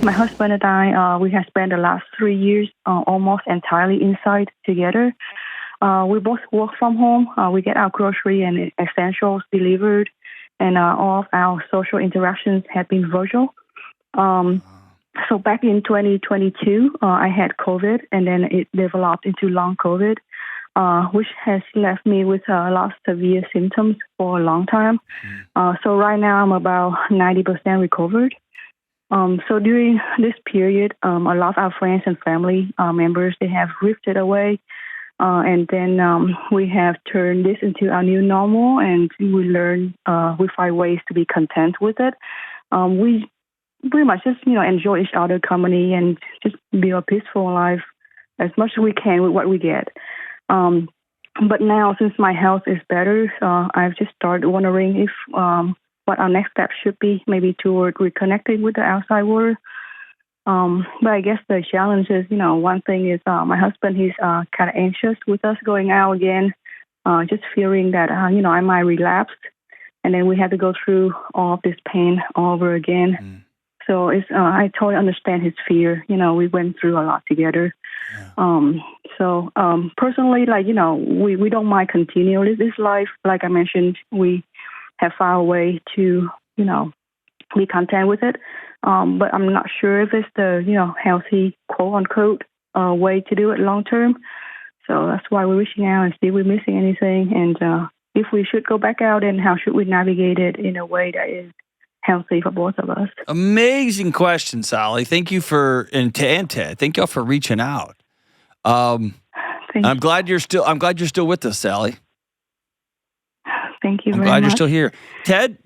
My husband and I, we have spent the last 3 years almost entirely inside together. We both work from home. We get our grocery and essentials delivered, and all of our social interactions have been virtual. Um, so back in 2022, I had COVID, and then it developed into long COVID, which has left me with a lot of severe symptoms for a long time. So right now, I'm about 90% recovered. So during this period, a lot of our friends and family members, they have drifted away. And then we have turned this into our new normal, and we find ways to be content with it. We pretty much just, enjoy each other company and just build a peaceful life as much as we can with what we get. But now, since my health is better, I've just started wondering if what our next step should be, maybe toward reconnecting with the outside world. But I guess the challenge is, one thing is my husband, he's kind of anxious with us going out again, just fearing that, I might relapse. And then we have to go through all of this pain all over again. So I totally understand his fear. We went through a lot together. So personally, we don't mind continuing this life. Like I mentioned, we have found a way to, be content with it. But I'm not sure if it's the, healthy, quote unquote, way to do it long term. So that's why we're reaching out and see if we're missing anything. And if we should go back out, and how should we navigate it in a way that is healthy for both of us. Amazing question, Sally. Thank you and Ted. Thank y'all for reaching out. I'm glad you're still with us, Sally. Thank you very much. I'm glad you're still here. Ted,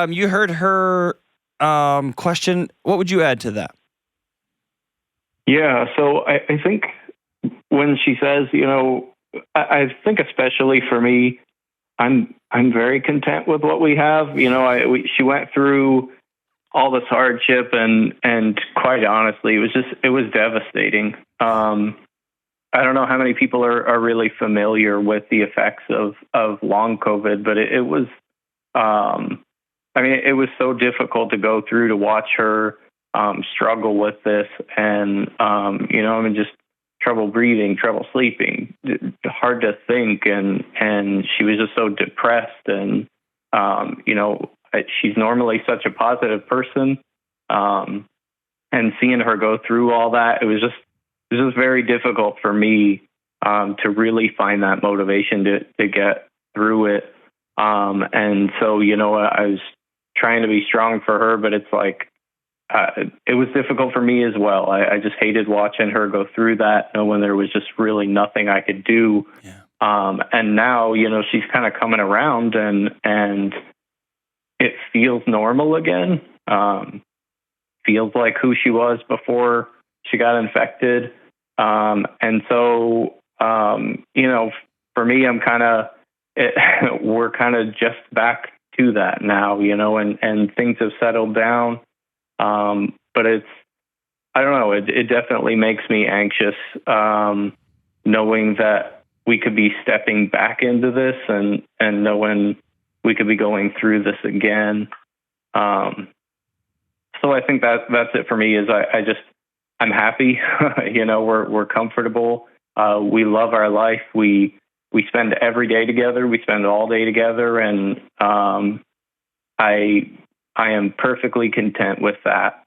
you heard her question. What would you add to that? Yeah, so I think when she says, I think especially for me, I'm very content with what we have. She went through all this hardship, and quite honestly, it was devastating. I don't know how many people are really familiar with the effects of long COVID, but it was, it was so difficult to go through, to watch her struggle with this, and just trouble breathing, trouble sleeping, hard to think, and she was just so depressed, and she's normally such a positive person, and seeing her go through all that, it was just very difficult for me to really find that motivation to get through it. And so, I was trying to be strong for her, but it's like, it was difficult for me as well. I just hated watching her go through that, when there was just really nothing I could do. Yeah. And now, she's kind of coming around, and it feels normal again. Feels like who she was before she got infected. And so, for me, we're kind of just back to that now, and things have settled down. But I don't know, it definitely makes me anxious, knowing that we could be stepping back into this, and knowing we could be going through this again. So I think that's it for me. Is I'm happy. We're comfortable. We love our life. We spend every day together. We spend all day together, and I am perfectly content with that.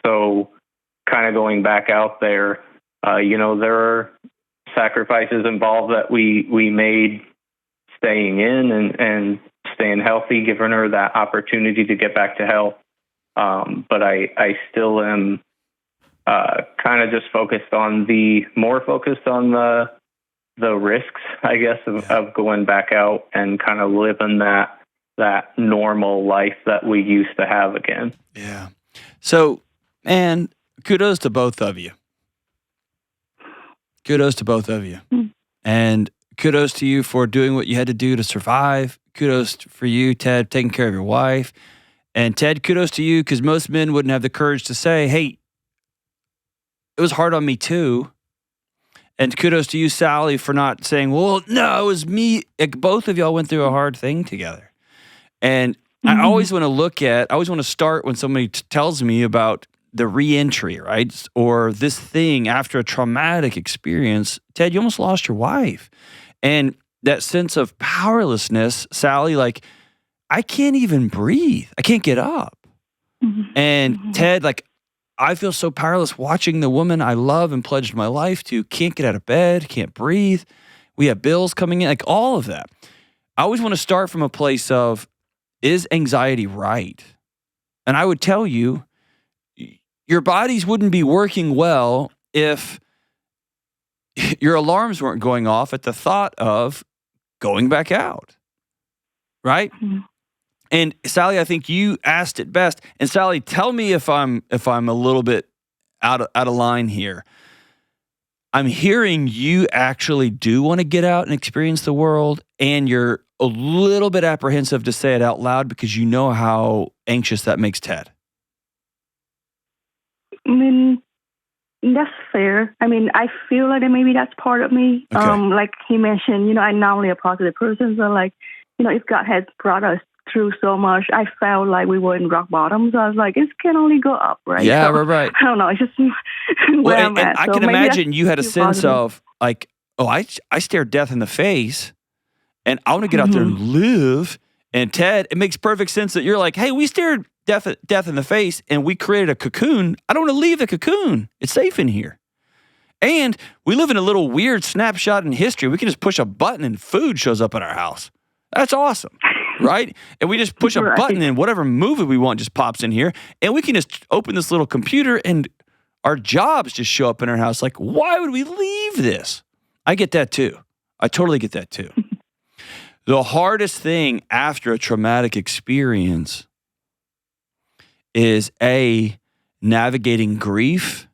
So kind of going back out there, there are sacrifices involved that we made staying in and staying healthy, giving her that opportunity to get back to health. But I still am kind of just focused on the risks, I guess, of going back out and kind of living that normal life that we used to have again. Yeah. So, man, kudos to both of you. And kudos to you for doing what you had to do to survive. Kudos for you, Ted, taking care of your wife. And Ted, kudos to you, because most men wouldn't have the courage to say, hey, it was hard on me too. And kudos to you, Sally, for not saying, well, no, it was me. Like, both of y'all went through a hard thing together. And I always want to start when somebody tells me about the reentry, right? Or this thing after a traumatic experience, Ted, you almost lost your wife. And that sense of powerlessness, Sally, like, I can't even breathe. I can't get up. And Ted, like, I feel so powerless watching the woman I love and pledged my life to, can't get out of bed, can't breathe. We have bills coming in, like all of that. I always want to start from a place of, is anxiety right? And I would tell you, your bodies wouldn't be working well if your alarms weren't going off at the thought of going back out, right? And Sally, I think you asked it best. And Sally, tell me if I'm a little bit out of line here. I'm hearing you actually do want to get out and experience the world, and you're a little bit apprehensive to say it out loud because you know how anxious that makes Ted. I mean, that's fair. I mean, I feel like maybe that's part of me. Okay. Like he mentioned, I'm not only a positive person, so like, if God has brought us through so much, I felt like we were in rock bottom. So I was like, it can only go up, right? Yeah, so, right. I don't know. It's just where I'm at. I So can maybe imagine you had a sense positive. of like, oh, I stared death in the face, and I want to get out there and live. And Ted, it makes perfect sense that you're like, hey, we stared death in the face, and we created a cocoon. I don't want to leave the cocoon. It's safe in here. And we live in a little weird snapshot in history. We can just push a button and food shows up at our house. That's awesome, right? And we just push a button and whatever movie we want just pops in here. And we can just open this little computer and our jobs just show up in our house. Like, why would we leave this? I get that too. I totally get that too. The hardest thing after a traumatic experience is navigating grief,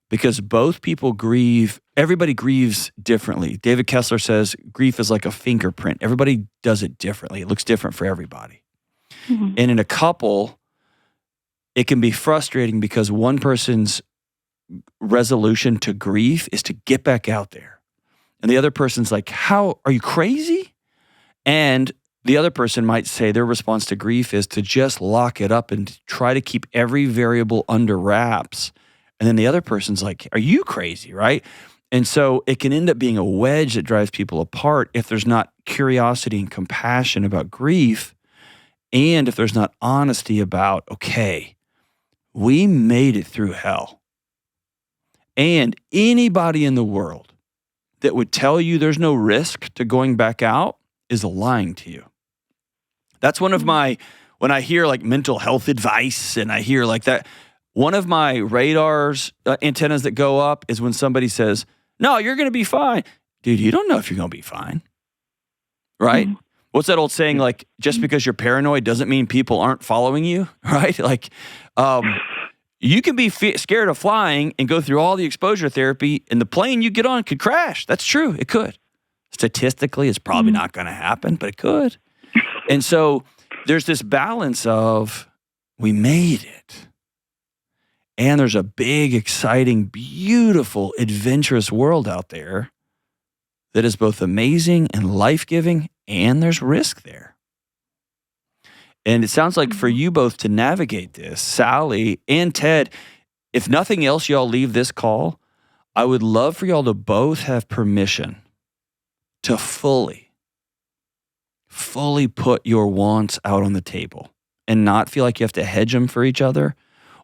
because both people grieve. Everybody grieves differently. David Kessler says grief is like a fingerprint. Everybody does it differently. It looks different for everybody. And in a couple, it can be frustrating because one person's resolution to grief is to get back out there. And the other person's like, how, are you crazy? And the other person might say their response to grief is to just lock it up and try to keep every variable under wraps. And then the other person's like, are you crazy, right? And so it can end up being a wedge that drives people apart if there's not curiosity and compassion about grief, and if there's not honesty about, okay, we made it through hell. And anybody in the world that would tell you there's no risk to going back out is lying to you. That's one of my, when I hear like mental health advice and I hear like that, one of my radar's antennas that go up is when somebody says, no, you're going to be fine. Dude, you don't know if you're going to be fine, right? What's that old saying? Like, just because you're paranoid doesn't mean people aren't following you, right? Like, you can be scared of flying and go through all the exposure therapy, and the plane you get on could crash. That's true. It could. Statistically, it's probably not going to happen, but it could. And so there's this balance of, we made it. And there's a big, exciting, beautiful, adventurous world out there that is both amazing and life-giving, and there's risk there. And it sounds like for you both to navigate this, Sally and Ted, if nothing else, y'all leave this call, I would love for y'all to both have permission to fully put your wants out on the table and not feel like you have to hedge them for each other,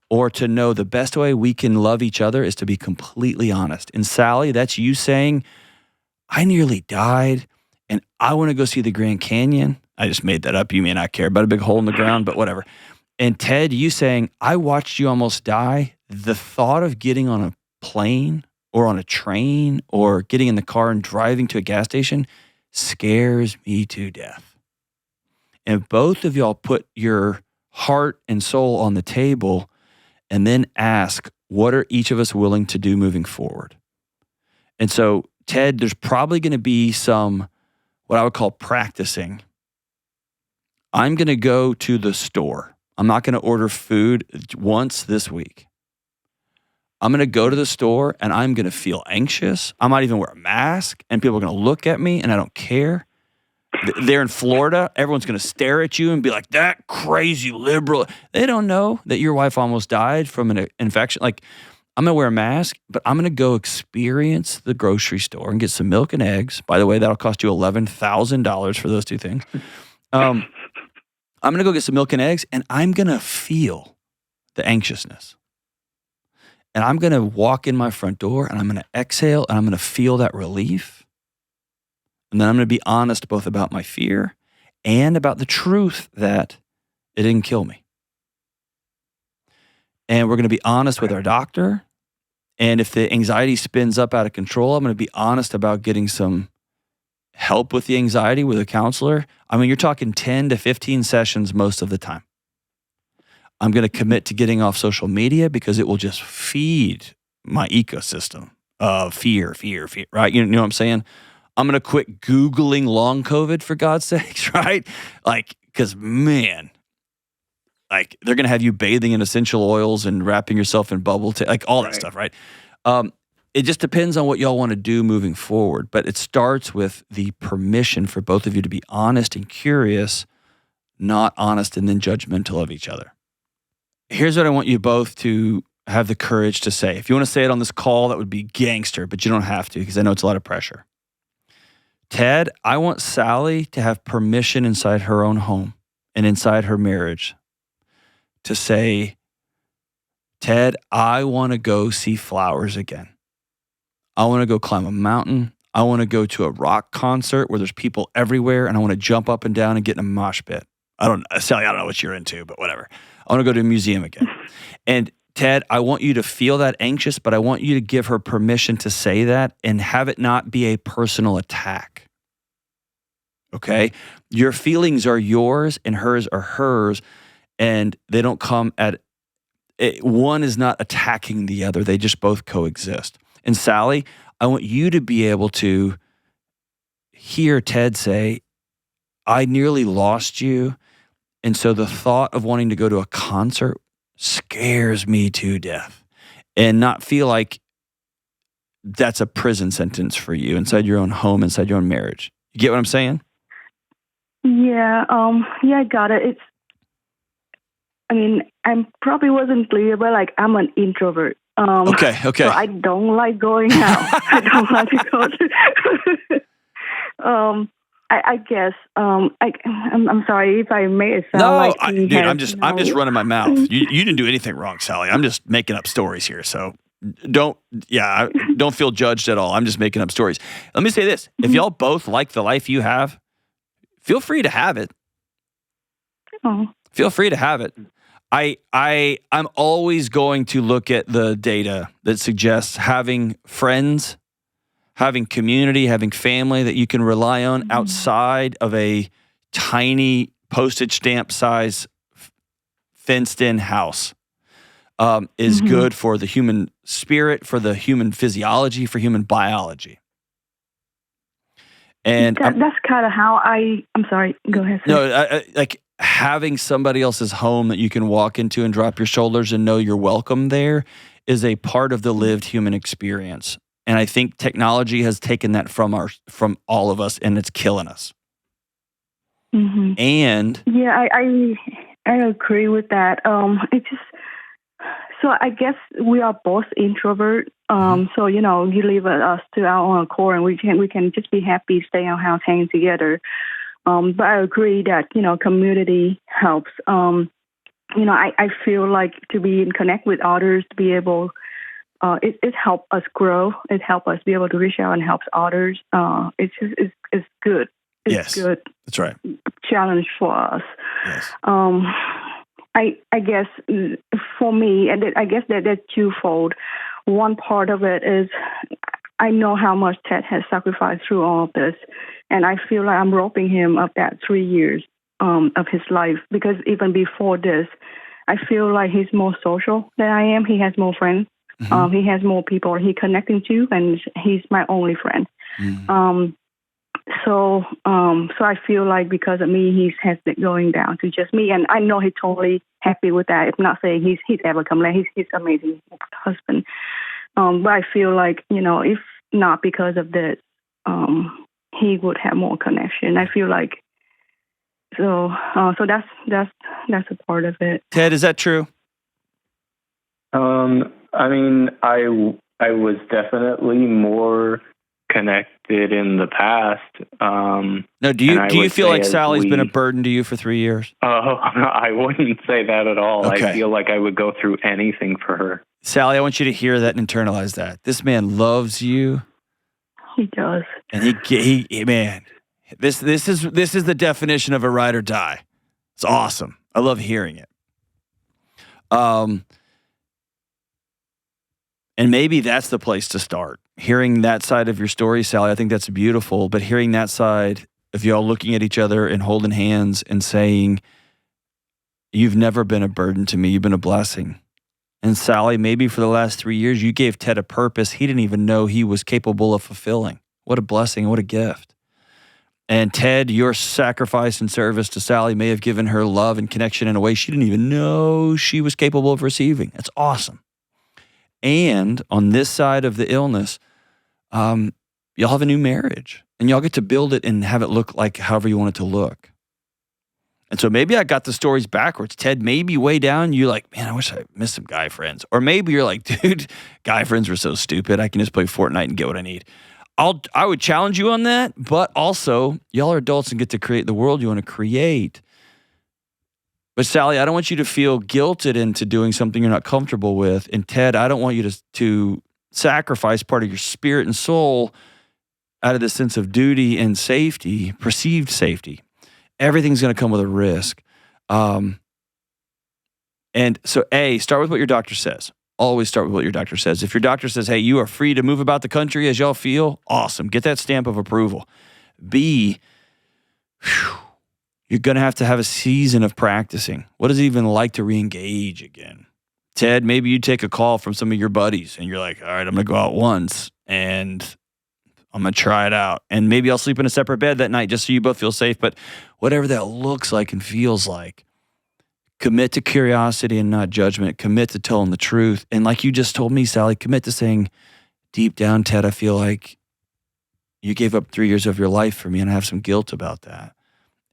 or to know the best way we can love each other is to be completely honest. And Sally, that's you saying, I nearly died and I want to go see the Grand Canyon. I just made that up. You may not care about a big hole in the ground, but whatever. And Ted, you saying, I watched you almost die. The thought of getting on a plane or on a train or getting in the car and driving to a gas station scares me to death. And both of y'all put your heart and soul on the table and then ask, what are each of us willing to do moving forward? And so, Ted, there's probably going to be some, what I would call practicing. I'm going to go to the store. I'm not going to order food once this week. I'm going to go to the store and I'm going to feel anxious. I might even wear a mask and people are going to look at me and I don't care. They're in Florida. Everyone's going to stare at you and be like, that crazy liberal. They don't know that your wife almost died from an infection. Like, I'm going to wear a mask, but I'm going to go experience the grocery store and get some milk and eggs. By the way, that'll cost you $11,000 for those two things. I'm going to go get some milk and eggs, and I'm going to feel the anxiousness. And I'm going to walk in my front door, and I'm going to exhale, and I'm going to feel that relief. And then I'm going to be honest both about my fear and about the truth that it didn't kill me. And we're going to be honest with our doctor. And if the anxiety spins up out of control, I'm going to be honest about getting some help with the anxiety with a counselor. I mean, you're talking 10 to 15 sessions most of the time. I'm going to commit to getting off social media because it will just feed my ecosystem of fear, right? You know what I'm saying? I'm going to quit Googling long COVID for God's sakes, right? Like, because man, like they're going to have you bathing in essential oils and wrapping yourself in bubble tape, like all that stuff, right? It just depends on what y'all want to do moving forward. But it starts with the permission for both of you to be honest and curious, not honest and then judgmental of each other. Here's what I want you both to have the courage to say. If you want to say it on this call, that would be gangster, but you don't have to because I know it's a lot of pressure. Ted, I want Sally to have permission inside her own home and inside her marriage to say, Ted, I want to go see flowers again. I want to go climb a mountain. I want to go to a rock concert where there's people everywhere and I want to jump up and down and get in a mosh pit. Sally, I don't know what you're into, but whatever. I want to go to a museum again. And Ted, I want you to feel that anxious, but I want you to give her permission to say that and have it not be a personal attack. Okay? Your feelings are yours and hers are hers, and they don't come at it. One is not attacking the other. They just both coexist. And Sally, I want you to be able to hear Ted say, I nearly lost you. And so the thought of wanting to go to a concert scares me to death, and not feel like that's a prison sentence for you inside your own home, inside your own marriage. You get what I'm saying? Yeah, I got it. I probably wasn't clear, but like I'm an introvert. Okay. So I don't like going out. I don't like to go to. I guess. I'm sorry if I made it sound I'm just running my mouth. You didn't do anything wrong, Sally. I'm just making up stories here. So don't feel judged at all. I'm just making up stories. Let me say this: if y'all both like the life you have, feel free to have it. Oh. Feel free to have it. I'm always going to look at the data that suggests having friends, having community, having family that you can rely on outside of a tiny postage stamp size fenced in house is good for the human spirit, for the human physiology, for human biology. And that's kind of how I'm sorry, go ahead. No, like having somebody else's home that you can walk into and drop your shoulders and know you're welcome there is a part of the lived human experience. And I think technology has taken that from all of us, and it's killing us. Mm-hmm. And yeah, I agree with that. So I guess we are both introvert. So you leave us to our own accord, and we can just be happy, stay in our house, hang together. But I agree that community helps. I feel like to be in connect with others, to be able. It helps us grow. It helps us be able to reach out and help others. It's good. It's good. That's right. Challenge for us. Yes. I guess for me, and I guess that's twofold. One part of it is I know how much Ted has sacrificed through all of this, and I feel like I'm robbing him of that 3 years of his life, because even before this, I feel like he's more social than I am. He has more friends. Mm-hmm. He has more people he connecting to, and he's my only friend. Mm-hmm. So I feel like because of me, he has been going down to just me, and I know he's totally happy with that. I'm not saying he's ever come late. He's amazing husband. But I feel like if not because of this, he would have more connection. I feel like so that's a part of it. Ted, is that true? I mean, I was definitely more connected in the past. No, do you feel like Sally's been a burden to you for 3 years? Oh, I wouldn't say that at all. Okay. I feel like I would go through anything for her. Sally, I want you to hear that and internalize that. This man loves you. He does. And he man, this is the definition of a ride or die. It's awesome. I love hearing it. And maybe that's the place to start. Hearing that side of your story, Sally, I think that's beautiful. But hearing that side of y'all looking at each other and holding hands and saying, you've never been a burden to me. You've been a blessing. And Sally, maybe for the last 3 years, you gave Ted a purpose he didn't even know he was capable of fulfilling. What a blessing. What a gift. And Ted, your sacrifice and service to Sally may have given her love and connection in a way she didn't even know she was capable of receiving. That's awesome. And on this side of the illness, y'all have a new marriage. And y'all get to build it and have it look like however you want it to look. And so maybe I got the stories backwards. Ted, maybe way down, you're like, man, I wish I missed some guy friends. Or maybe you're like, dude, guy friends were so stupid. I can just play Fortnite and get what I need. I would challenge you on that, but also, y'all are adults and get to create the world you want to create. But Sally, I don't want you to feel guilted into doing something you're not comfortable with. And Ted, I don't want you to sacrifice part of your spirit and soul out of the sense of duty and safety, perceived safety. Everything's going to come with a risk. And so start with what your doctor says. Always start with what your doctor says. If your doctor says, hey, you are free to move about the country as y'all feel, awesome. Get that stamp of approval. B, you're going to have a season of practicing. What is it even like to re-engage again? Ted, maybe you take a call from some of your buddies and you're like, all right, I'm going to go out once and I'm going to try it out. And maybe I'll sleep in a separate bed that night just so you both feel safe. But whatever that looks like and feels like, commit to curiosity and not judgment. Commit to telling the truth. And like you just told me, Sally, commit to saying, deep down, Ted, I feel like you gave up 3 years of your life for me and I have some guilt about that.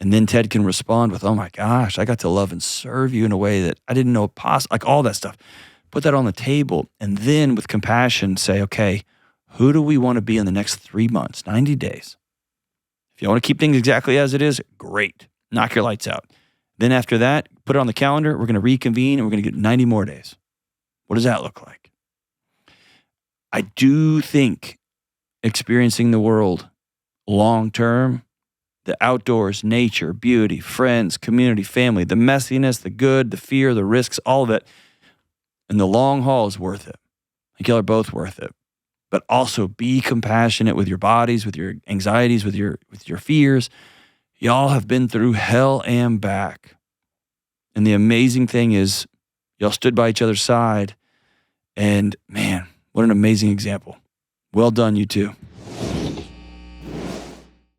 And then Ted can respond with, oh my gosh, I got to love and serve you in a way that I didn't know possible, like all that stuff. Put that on the table. And then with compassion, say, okay, who do we want to be in the next 3 months, 90 days? If you want to keep things exactly as it is, great. Knock your lights out. Then after that, put it on the calendar. We're going to reconvene and we're going to get 90 more days. What does that look like? I do think experiencing the world long-term, the outdoors, nature, beauty, friends, community, family, the messiness, the good, the fear, the risks, all of it, and the long haul is worth it. I think y'all are both worth it. But also be compassionate with your bodies, with your anxieties, with your fears. Y'all have been through hell and back. And the amazing thing is, y'all stood by each other's side. And man, what an amazing example. Well done, you two.